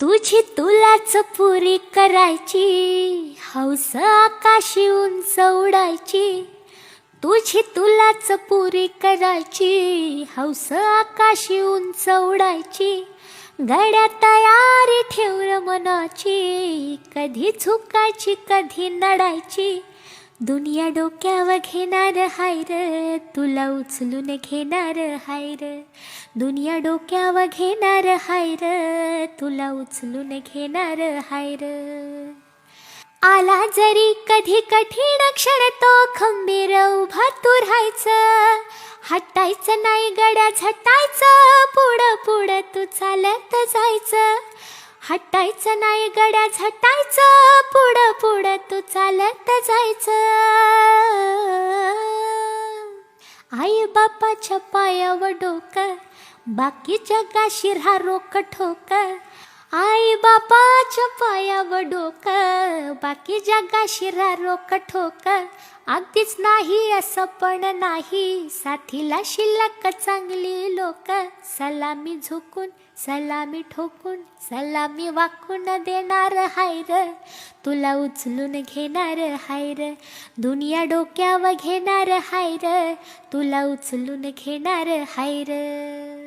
तुझी तुलाच पुरी करायची, हौस आकाशी उंच उडायची. तुझी तुलाच पुरी करायची, हौस आकाशी उंच उडायची. गड्या तयारी ठेव र मनाची, कधी झुकायची कधी नडायची. दुनिया डोक्यावर घेणार हाय र, तुला उचलून घेणार हाय र. दुनिया डोक्यावर घेणार हाय र, तुला उचलून घेणार हाय र. आला जरी कधी कठीण क्षण तो खंबीर उभा तू राहायचं. हटायचं नाही गड्या झटायचं, पुढं पुढं तू चालत जायचं. हटायचं नाही गड्या झटायचं, पुढं पुढं तू चालत जायचं. आई बापाच्या पायावर डोकं, बाकी जगाशी राहा रोक ठोक. आई बापाच्या पायावर डोकं, बाकी जगाशी राहा रोक ठोक. अगदीच नाही असं पण नाही, साथीला शिल्लक चांगली लोक. सलामी झुकून सलामी ठोकून, सलामी वाकून देणार हाय र, तुला उचलून घेणार हाय र. दुनिया डोक्यावर घेणार हाय र, तुला उचलून घेणार हाय र.